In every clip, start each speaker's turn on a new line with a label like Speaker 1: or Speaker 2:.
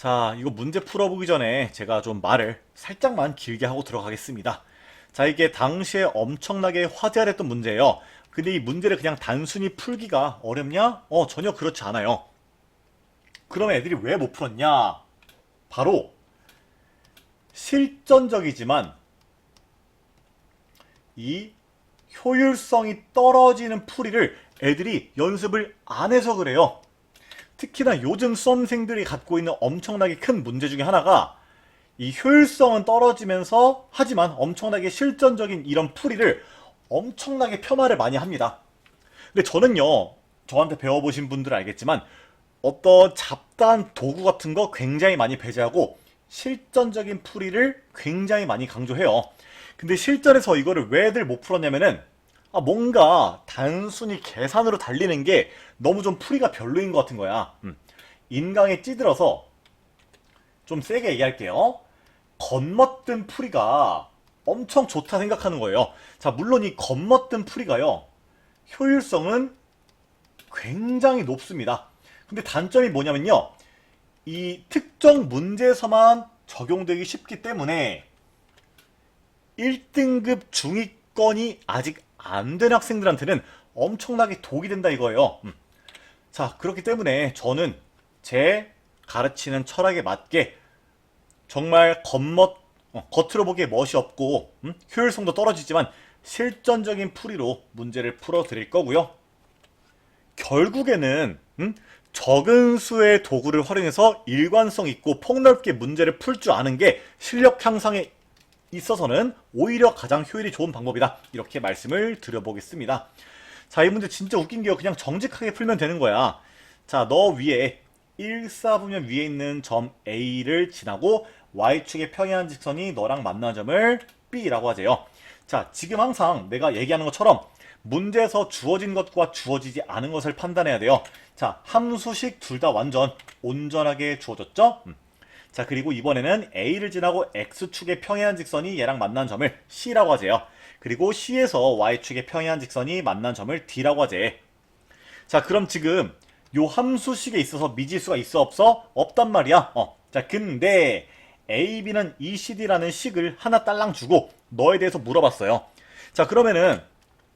Speaker 1: 자, 이거 문제 풀어보기 전에 제가 좀 말을 살짝만 길게 하고 들어가겠습니다. 자, 이게 당시에 엄청나게 화제가 됐던 문제예요. 근데 이 문제를 그냥 단순히 풀기가 어렵냐? 전혀 그렇지 않아요. 그럼 애들이 왜 못 풀었냐? 바로 실전적이지만 이 효율성이 떨어지는 풀이를 애들이 연습을 안 해서 그래요. 특히나 요즘 수험생들이 갖고 있는 엄청나게 큰 문제 중에 하나가 이 효율성은 떨어지면서 하지만 엄청나게 실전적인 이런 풀이를 엄청나게 폄하를 많이 합니다. 근데 저는요, 저한테 배워보신 분들은 알겠지만 어떤 잡다한 도구 같은 거 굉장히 많이 배제하고 실전적인 풀이를 굉장히 많이 강조해요. 근데 실전에서 이거를 왜들 못 풀었냐면은 뭔가 단순히 계산으로 달리는 게 너무 좀 풀이가 별로인 것 같은 거야. 인강에 찌들어서 좀 세게 얘기할게요. 겉멋든 풀이가 엄청 좋다 생각하는 거예요. 자, 물론 이 겉멋든 풀이가요, 효율성은 굉장히 높습니다. 근데 단점이 뭐냐면요, 이 특정 문제에서만 적용되기 쉽기 때문에 1등급 중위권이 아직 안 된 학생들한테는 엄청나게 독이 된다 이거예요. 자, 그렇기 때문에 저는 제 가르치는 철학에 맞게 정말 겉으로 보기에 멋이 없고 효율성도 떨어지지만 실전적인 풀이로 문제를 풀어 드릴 거고요. 결국에는 적은 수의 도구를 활용해서 일관성 있고 폭넓게 문제를 풀 줄 아는 게 실력 향상에 있어서는 오히려 가장 효율이 좋은 방법이다, 이렇게 말씀을 드려보겠습니다. 자, 이 문제 진짜 웃긴 게요, 그냥 정직하게 풀면 되는 거야. 자, 너 위에 1사분면 위에 있는 점 A를 지나고 Y축의 평행한 직선이 너랑 만나는 점을 B라고 하재요. 자, 지금 항상 내가 얘기하는 것처럼 문제에서 주어진 것과 주어지지 않은 것을 판단해야 돼요. 자, 함수식 둘 다 완전 온전하게 주어졌죠? 자, 그리고 이번에는 A를 지나고 X축의 평행한 직선이 얘랑 만난 점을 C라고 하재요. 그리고 C에서 Y축의 평행한 직선이 만난 점을 D라고 하재. 자, 그럼 지금 요 함수식에 있어서 미지수가 있어 없어? 없단 말이야. 자, 근데 A, B는 ECD라는 식을 하나 딸랑 주고 너에 대해서 물어봤어요. 자, 그러면은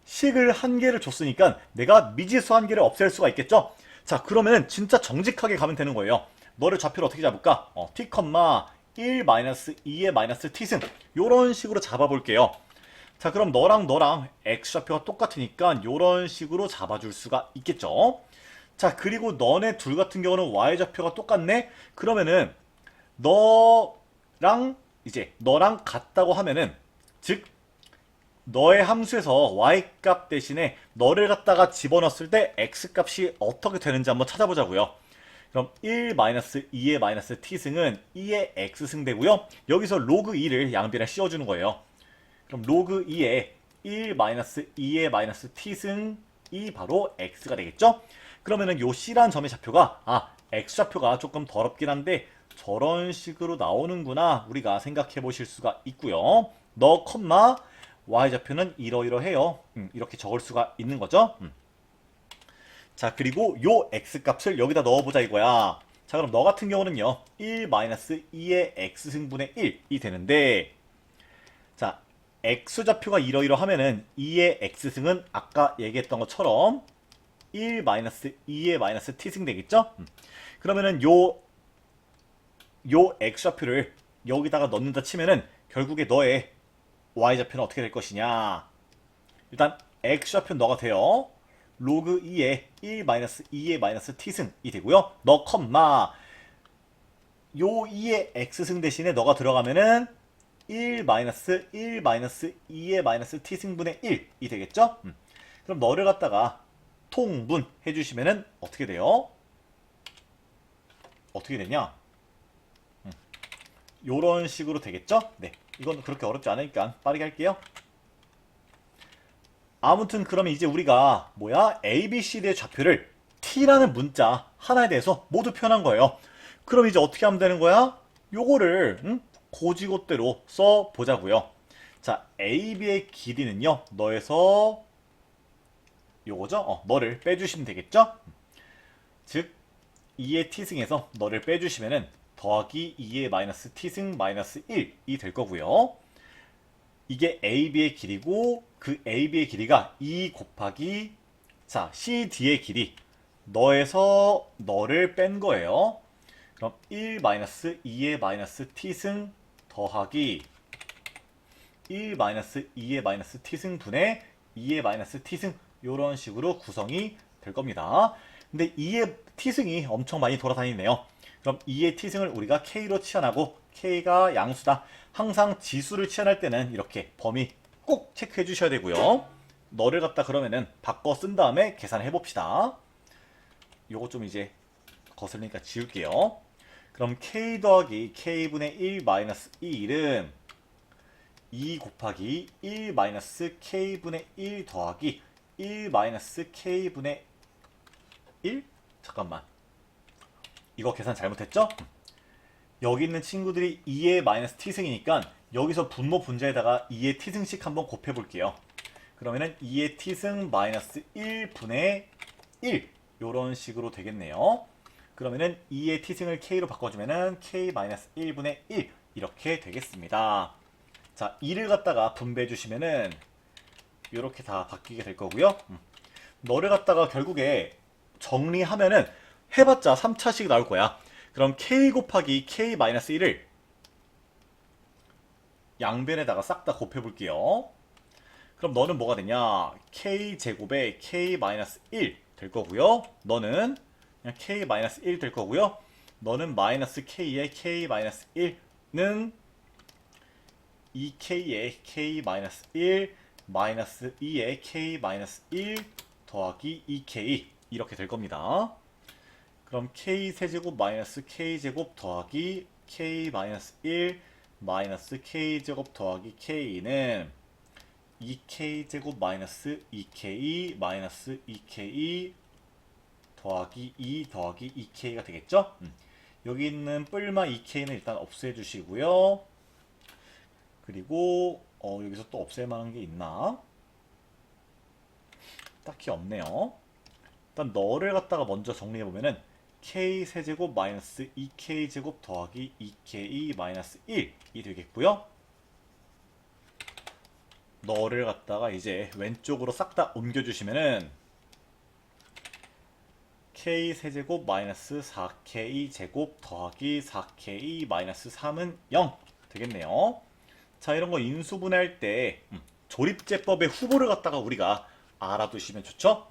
Speaker 1: 식을 한 개를 줬으니까 내가 미지수 한 개를 없앨 수가 있겠죠? 자, 그러면은 진짜 정직하게 가면 되는 거예요. 너를 좌표를 어떻게 잡을까? t, 1 2의 마이너스 t승, 요런 식으로 잡아볼게요. 자, 그럼 너랑 x좌표가 똑같으니까 요런 식으로 잡아줄 수가 있겠죠. 자, 그리고 너네 둘 같은 경우는 y좌표가 똑같네? 그러면은 너랑 같다고 하면은, 즉 너의 함수에서 y값 대신에 너를 갖다가 집어넣었을 때 x값이 어떻게 되는지 한번 찾아보자고요. 그럼 1 2의 마이너스 t승은 2의 x승 되고요. 여기서 로그 2를 양변에 씌워주는 거예요. 그럼 로그 2의 1 2의 마이너스 t승이 바로 x가 되겠죠? 그러면은 요 c라는 점의 좌표가, x좌표가 조금 더럽긴 한데 저런 식으로 나오는구나, 우리가 생각해 보실 수가 있고요. 너 콤마 y좌표는 이러이러해요. 이렇게 적을 수가 있는 거죠. 자, 그리고 요 x값을 여기다 넣어보자 이거야. 자, 그럼 너 같은 경우는요, 1 2의 x승분의 1이 되는데, 자, x좌표가 이러이러하면은 2의 x승은 아까 얘기했던 것처럼 1 2의 마이너스 t승 되겠죠? 그러면은 요 x좌표를 여기다가 넣는다 치면은 결국에 너의 y좌표는 어떻게 될 것이냐. 일단 x좌표 너가 돼요. 로그 2의 1 2의 마이너스 t승이 되고요. 너 컴마 요 2의 x승 대신에 너가 들어가면은 1 2의 마이너스 t승분의 1이 되겠죠? 그럼 너를 갖다가 통분 해주시면은 어떻게 돼요? 어떻게 되냐? 요런 식으로 되겠죠? 네, 이건 그렇게 어렵지 않으니까 빠르게 할게요. 아무튼 그러면 이제 우리가 ABCD의 좌표를 T라는 문자 하나에 대해서 모두 표현한 거예요. 그럼 이제 어떻게 하면 되는 거야? 요거를 고지고대로 써보자고요. 자, AB의 길이는요, 너에서 요거죠? 너를 빼주시면 되겠죠? 즉 2의 t승에서 너를 빼주시면은 더하기 2의 마이너스 t승 마이너스 1이 될 거고요. 이게 AB의 길이고 그 AB의 길이가 2 곱하기 자 CD의 길이 너에서 너를 뺀 거예요. 그럼 1 마이너스 2의 마이너스 t승 더하기 1 마이너스 2의 마이너스 t승 분의 2의 마이너스 t승 이런 식으로 구성이 될 겁니다. 근데 2의 t승이 엄청 많이 돌아다니네요. 그럼 2의 t승을 우리가 k로 치환하고 k가 양수다. 항상 지수를 치환할 때는 이렇게 범위 꼭 체크해 주셔야 되고요. 너를 갖다 그러면은 바꿔 쓴 다음에 계산해 봅시다. 요거 좀 이제 거슬리니까 지울게요. 그럼 k 더하기 k분의 1 마이너스 1은 2 곱하기 1 마이너스 k분의 1 더하기 1 마이너스 k분의 1? 잠깐만. 이거 계산 잘못했죠? 여기 있는 친구들이 2의 마이너스 t승이니까 여기서 분모 분자에다가 2의 t승씩 한번 곱해 볼게요. 그러면은 2의 t승 마이너스 1분의 1 요런 식으로 되겠네요. 그러면은 2의 t승을 k로 바꿔주면은 k 마이너스 1분의 1 이렇게 되겠습니다. 자, 2를 갖다가 분배해 주시면은 이렇게 다 바뀌게 될 거고요. 너를 갖다가 결국에 정리하면은 해봤자 3차식 나올 거야. 그럼 k 곱하기 k 마이너스 1을 양변에다가 싹 다 곱해 볼게요. 그럼 너는 뭐가 되냐? k 제곱에 k 마이너스 1 될 거고요. 너는 그냥 k 마이너스 1 될 거고요. 너는 마이너스 k에 k 마이너스 1는 2k에 k 마이너스 1 마이너스 2에 k 마이너스 1 더하기 2k 이렇게 될 겁니다. 그럼 k 세제곱 마이너스 k 제곱 더하기 k 마이너스 1 마이너스 k 제곱 더하기 k는 2k 제곱 마이너스 2k 마이너스 2k 더하기 2 더하기 2k가 되겠죠? 여기 있는 뿔마 2k는 일단 없애 주시고요. 그리고 여기서 또 없앨 만한 게 있나? 딱히 없네요. 일단 너를 갖다가 먼저 정리해 보면은 k 세제곱 마이너스 2k 제곱 더하기 2k 마이너스 1이 되겠고요. 너를 갖다가 이제 왼쪽으로 싹 다 옮겨주시면은 k 세제곱 마이너스 4k 제곱 더하기 4k 마이너스 3은 0 되겠네요. 자, 이런 거 인수분해할 때 조립제법의 후보를 갖다가 우리가 알아두시면 좋죠?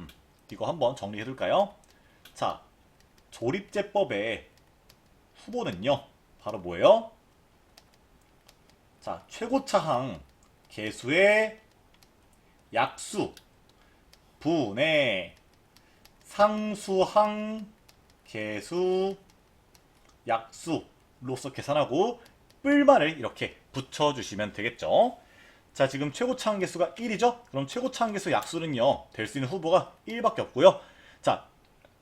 Speaker 1: 이거 한번 정리해 둘까요? 자, 조립제법의 후보는요 바로 뭐예요? 자, 최고차항 계수의 약수 분의 상수항 계수 약수로서 계산하고 뿔만을 이렇게 붙여주시면 되겠죠. 자, 지금 최고차항 계수가 1이죠? 그럼 최고차항 계수 약수는요 될 수 있는 후보가 1밖에 없고요. 자,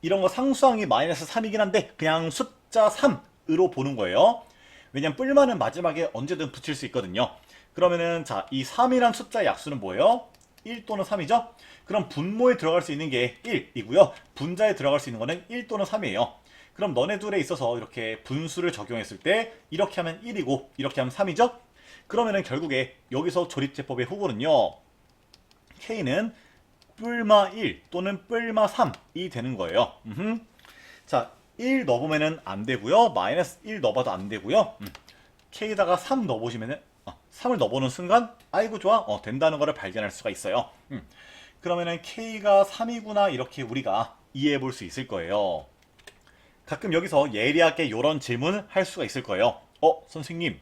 Speaker 1: 이런 거 상수항이 마이너스 3이긴 한데 그냥 숫자 3으로 보는 거예요. 왜냐면 뿔만은 마지막에 언제든 붙일 수 있거든요. 그러면은 자, 이 3이란 숫자 약수는 뭐예요? 1 또는 3이죠? 그럼 분모에 들어갈 수 있는 게 1이고요. 분자에 들어갈 수 있는 거는 1 또는 3이에요. 그럼 너네 둘에 있어서 이렇게 분수를 적용했을 때 이렇게 하면 1이고 이렇게 하면 3이죠? 그러면은 결국에 여기서 조립제법의 후보는요. K는 뿔마 1 또는 뿔마 3이 되는 거예요. 자, 1 넣어보면은 안 되고요. 마이너스 1 넣어봐도 안 되고요. K에다가 3 넣어보시면은 3을 넣어보는 순간 아이고 좋아 된다는 것을 발견할 수가 있어요. 그러면은 K가 3이구나 이렇게 우리가 이해해 볼 수 있을 거예요. 가끔 여기서 예리하게 이런 질문을 할 수가 있을 거예요. 선생님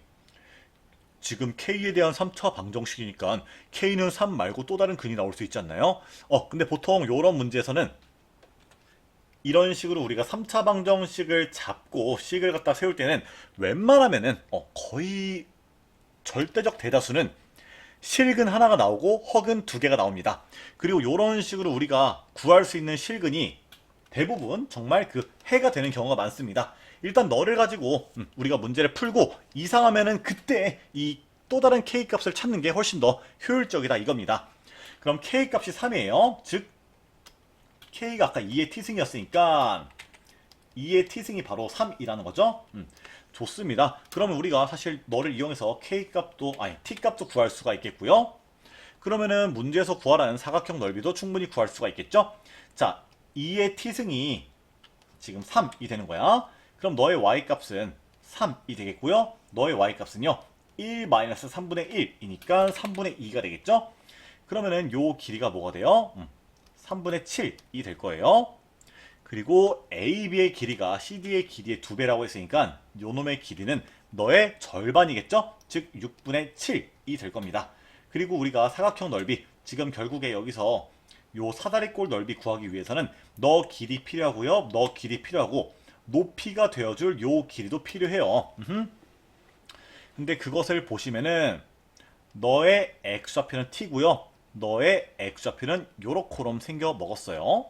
Speaker 1: 지금 K에 대한 3차 방정식이니까 K는 3 말고 또 다른 근이 나올 수 있지 않나요? 근데 보통 이런 문제에서는 이런 식으로 우리가 3차 방정식을 잡고 식을 갖다 세울 때는 웬만하면은 거의 절대적 대다수는 실근 하나가 나오고 허근 2개가 나옵니다. 그리고 이런 식으로 우리가 구할 수 있는 실근이 대부분 정말 그 해가 되는 경우가 많습니다. 일단 너를 가지고 우리가 문제를 풀고 이상하면은 그때 이 또 다른 K 값을 찾는 게 훨씬 더 효율적이다 이겁니다. 그럼 K 값이 3이에요. 즉 K가 아까 2의 t승이었으니까 2의 t승이 바로 3이라는 거죠. 좋습니다. 그러면 우리가 사실 너를 이용해서 k값도 아니 t값도 구할 수가 있겠고요. 그러면은 문제에서 구하라는 사각형 넓이도 충분히 구할 수가 있겠죠. 자, 2의 t승이 지금 3이 되는 거야. 그럼 너의 y값은 3이 되겠고요. 너의 y값은요 1-3분의 1이니까 3분의 2가 되겠죠. 그러면은 요 길이가 뭐가 돼요? 3분의 7이 될 거예요. 그리고 AB의 길이가 CD의 길이의 2배라고 했으니까 요놈의 길이는 너의 절반이겠죠? 즉 6분의 7이 될 겁니다. 그리고 우리가 사각형 넓이, 지금 결국에 여기서 요 사다리꼴 넓이 구하기 위해서는 너 길이 필요하고요. 너 길이 필요하고 높이가 되어줄 요 길이도 필요해요. 근데 그것을 보시면은 너의 x좌표는 t고요. 너의 x좌표는 요렇게럼 생겨 먹었어요.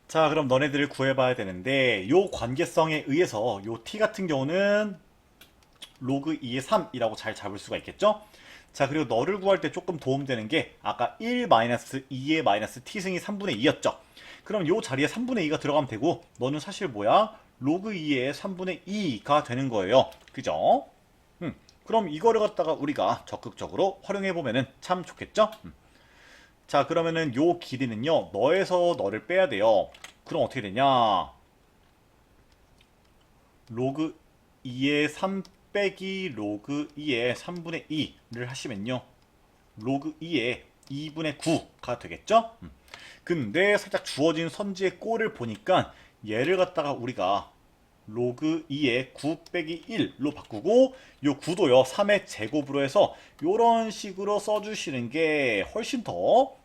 Speaker 1: 자, 그럼 너네들을 구해봐야 되는데 요 관계성에 의해서 요 t 같은 경우는 로그 2의 3이라고 잘 잡을 수가 있겠죠? 자, 그리고 너를 구할 때 조금 도움되는 게 아까 1-2의 t승이 3분의 2였죠? 그럼 요 자리에 3분의 2가 들어가면 되고 너는 사실 뭐야? 로그 2의 3분의 2가 되는 거예요. 그죠? 그럼 이거를 갖다가 우리가 적극적으로 활용해보면은 참 좋겠죠? 자, 그러면은 요 길이는요 너에서 너를 빼야 돼요. 그럼 어떻게 되냐, 로그 2의 3 빼기 로그 2의 3분의 2를 하시면요 로그 2의 2분의 9가 되겠죠. 근데 살짝 주어진 선지의 꼴을 보니까 얘를 갖다가 우리가 로그 2의 9 빼기 1로 바꾸고 요 9도요 3의 제곱으로 해서 요런 식으로 써주시는 게 훨씬 더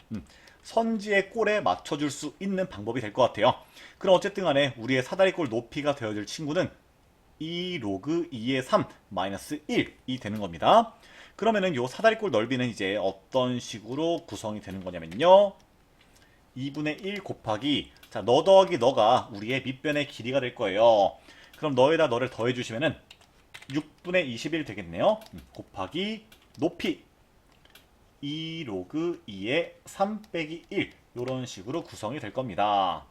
Speaker 1: 선지의 꼴에 맞춰줄 수 있는 방법이 될 것 같아요. 그럼 어쨌든 간에 우리의 사다리꼴 높이가 되어줄 친구는 2 로그 2의 3 마이너스 1이 되는 겁니다. 그러면은 요 사다리꼴 넓이는 이제 어떤 식으로 구성이 되는 거냐면요 2분의 1 곱하기, 자, 너 더하기 너가 우리의 밑변의 길이가 될 거예요. 그럼 너에다 너를 더해 주시면은 6분의 21 되겠네요. 곱하기 높이 2 로그 2의 3 빼기 1 요런 식으로 구성이 될 겁니다.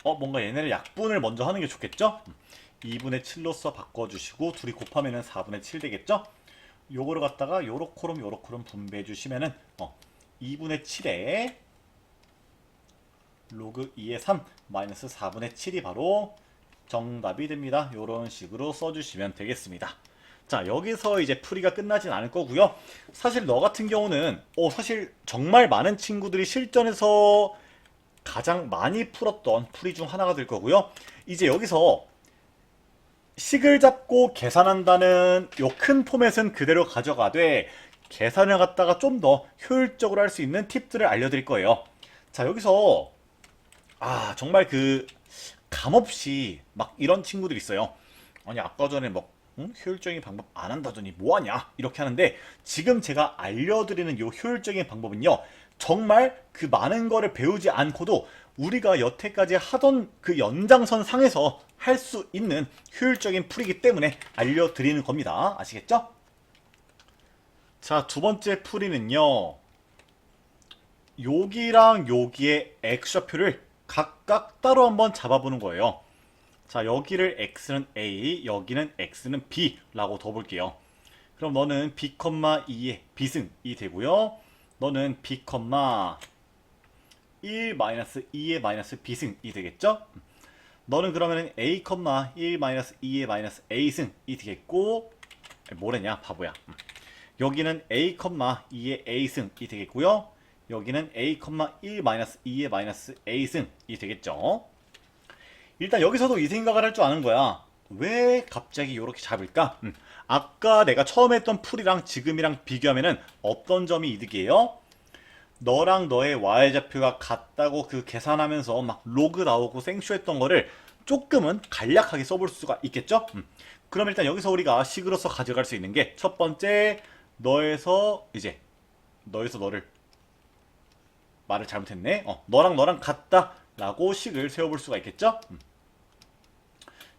Speaker 1: 뭔가 얘네를 약분을 먼저 하는 게 좋겠죠? 2분의 7로서 바꿔주시고 둘이 곱하면은 4분의 7 되겠죠? 요거를 갖다가 요렇게럼 분배해 주시면은 2분의 7에 로그 2의 3 마이너스 4분의 7이 바로 정답이 됩니다. 요런 식으로 써주시면 되겠습니다. 자, 여기서 이제 풀이가 끝나진 않을 거고요. 사실 너 같은 경우는 사실 정말 많은 친구들이 실전에서 가장 많이 풀었던 풀이 중 하나가 될 거고요. 이제 여기서 식을 잡고 계산한다는 요 큰 포맷은 그대로 가져가되 계산을 갖다가 좀 더 효율적으로 할 수 있는 팁들을 알려드릴 거예요. 자, 여기서 정말 감없이 막 이런 친구들 있어요. 아니, 아까 전에 효율적인 방법 안 한다더니 뭐하냐 이렇게 하는데, 지금 제가 알려드리는 요 효율적인 방법은요 정말 그 많은 거를 배우지 않고도 우리가 여태까지 하던 그 연장선 상에서 할 수 있는 효율적인 풀이기 때문에 알려드리는 겁니다. 아시겠죠? 자, 두 번째 풀이는요 여기랑 여기의 x좌표를 각각 따로 한번 잡아보는 거예요. 자, 여기를 x는 a, 여기는 x는 b 라고 둬볼게요. 그럼 너는 b, 2의 b승이 되고요. 너는 b, 1 2의 b승이 되겠죠? 너는 그러면 a, 1 2의 a승이 되겠고, 뭐래냐 바보야. 여기는 a, 2의 a승이 되겠고요. 여기는 a, 1 2의 a승이 되겠죠. 일단 여기서도 이 생각을 할 줄 아는 거야. 왜 갑자기 이렇게 잡을까? 아까 내가 처음에 했던 풀이랑 지금이랑 비교하면은 어떤 점이 이득이에요? 너랑 너의 y좌표가 같다고 계산하면서 막 로그 나오고 생쇼했던 거를 조금은 간략하게 써볼 수가 있겠죠? 그럼 일단 여기서 우리가 식으로서 가져갈 수 있는 게 첫 번째, 너에서 너를 말을 잘못했네. 너랑 너랑 같다 라고 식을 세워볼 수가 있겠죠?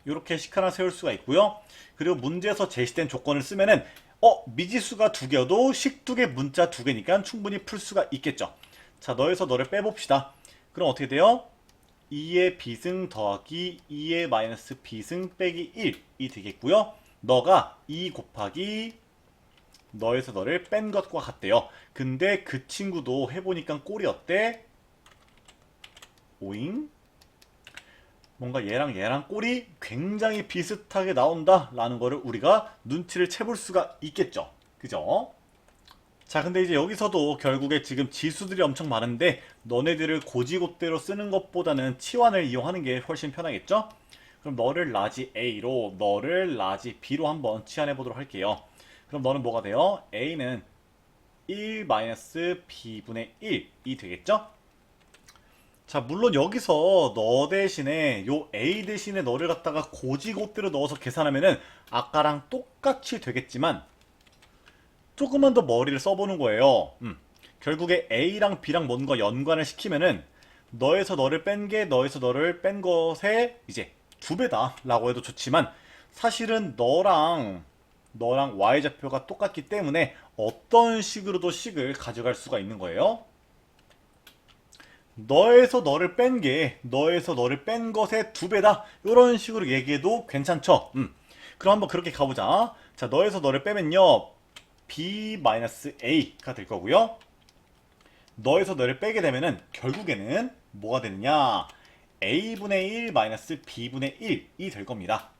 Speaker 1: 이렇게 식 하나 세울 수가 있고요. 그리고 문제에서 제시된 조건을 쓰면은 미지수가 2개여도 식 2개, 문자 2개니까 충분히 풀 수가 있겠죠. 자, 너에서 너를 빼봅시다. 그럼 어떻게 돼요? 2의 비승 더하기 2의 마이너스 비승 빼기 1이 되겠고요. 너가 2 곱하기 너에서 너를 뺀 것과 같대요. 근데 그 친구도 해보니까 꼴이 어때? 오잉? 뭔가 얘랑 꼴이 굉장히 비슷하게 나온다 라는 거를 우리가 눈치를 채볼 수가 있겠죠. 그죠? 자, 근데 이제 여기서도 결국에 지금 지수들이 엄청 많은데 너네들을 고지고대로 쓰는 것보다는 치환을 이용하는 게 훨씬 편하겠죠? 그럼 너를 라지 A로 너를 라지 B로 한번 치환해 보도록 할게요. 그럼 너는 뭐가 돼요? A는 1-B분의 1이 되겠죠? 자, 물론 여기서 너 대신에 요 A 대신에 너를 갖다가 고지고대로 넣어서 계산하면은 아까랑 똑같이 되겠지만 조금만 더 머리를 써보는 거예요. 결국에 A랑 B랑 뭔가 연관을 시키면은 너에서 너를 뺀 게 너에서 너를 뺀 것의 이제 2배다 라고 해도 좋지만 사실은 너랑 Y좌표가 똑같기 때문에 어떤 식으로도 식을 가져갈 수가 있는 거예요. 너에서 너를 뺀 게 너에서 너를 뺀 것의 2배다 이런 식으로 얘기해도 괜찮죠. 그럼 한번 그렇게 가보자. 자, 너에서 너를 빼면요 B-A가 될 거고요. 너에서 너를 빼게 되면은 결국에는 뭐가 되느냐 A분의 1 마이너스 B분의 1이 될 겁니다.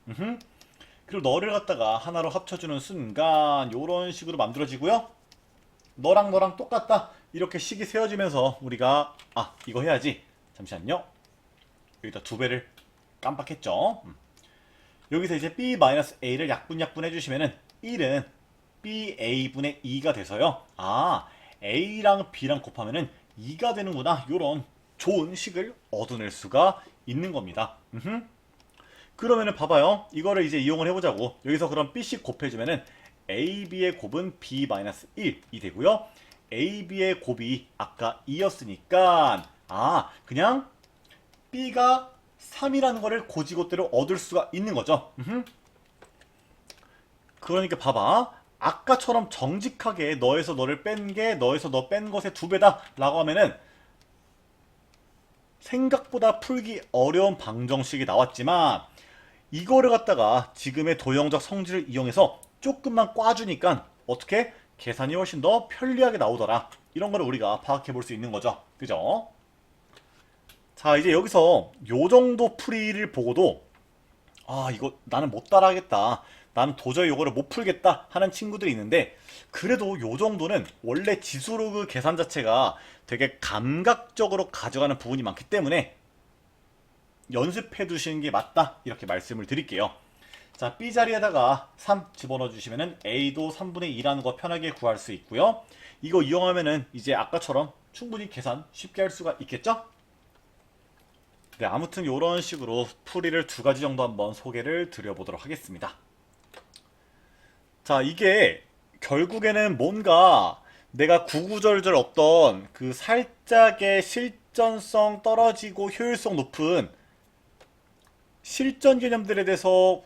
Speaker 1: 그리고 너를 갖다가 하나로 합쳐주는 순간 이런 식으로 만들어지고요. 너랑 똑같다 이렇게 식이 세워지면서 우리가 이거 해야지. 잠시만요. 여기다 2배를 깜빡했죠. 여기서 이제 B-A를 약분 해주시면은 1은 BA분의 2가 돼서요. A랑 B랑 곱하면은 2가 되는구나. 요런 좋은 식을 얻어낼 수가 있는 겁니다. 그러면은 봐봐요. 이거를 이제 이용을 해보자고. 여기서 그럼 B씩 곱해주면은 AB의 곱은 B-1이 되고요. AB의 곱이 아까 2였으니까 그냥 B가 3이라는 거를 고지고대로 얻을 수가 있는 거죠. 그러니까 봐봐. 아까처럼 정직하게 너에서 너를 뺀 게 너에서 너 뺀 것의 2배다 라고 하면은 생각보다 풀기 어려운 방정식이 나왔지만 이거를 갖다가 지금의 도형적 성질을 이용해서 조금만 꽈주니까 어떻게 계산이 훨씬 더 편리하게 나오더라. 이런 거를 우리가 파악해 볼 수 있는 거죠. 그죠? 자, 이제 여기서 요 정도 풀이를 보고도 이거 나는 못 따라하겠다. 나는 도저히 이거를 못 풀겠다 하는 친구들이 있는데 그래도 요 정도는 원래 지수로그 계산 자체가 되게 감각적으로 가져가는 부분이 많기 때문에 연습해 두시는 게 맞다 이렇게 말씀을 드릴게요. 자, B 자리에다가 3 집어넣어 주시면은 A도 3분의 2라는 거 편하게 구할 수 있고요. 이거 이용하면은 이제 아까처럼 충분히 계산 쉽게 할 수가 있겠죠? 네, 아무튼 이런 식으로 풀이를 2가지 정도 한번 소개를 드려보도록 하겠습니다. 자, 이게 결국에는 뭔가 내가 구구절절 어떤 그 살짝의 실전성 떨어지고 효율성 높은 실전 개념들에 대해서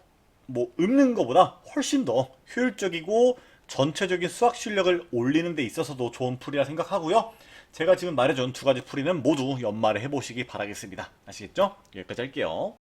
Speaker 1: 뭐 읊는 것보다 훨씬 더 효율적이고 전체적인 수학 실력을 올리는 데 있어서도 좋은 풀이라 생각하고요. 제가 지금 말해준 2가지 풀이는 모두 연말에 해보시기 바라겠습니다. 아시겠죠? 여기까지 할게요.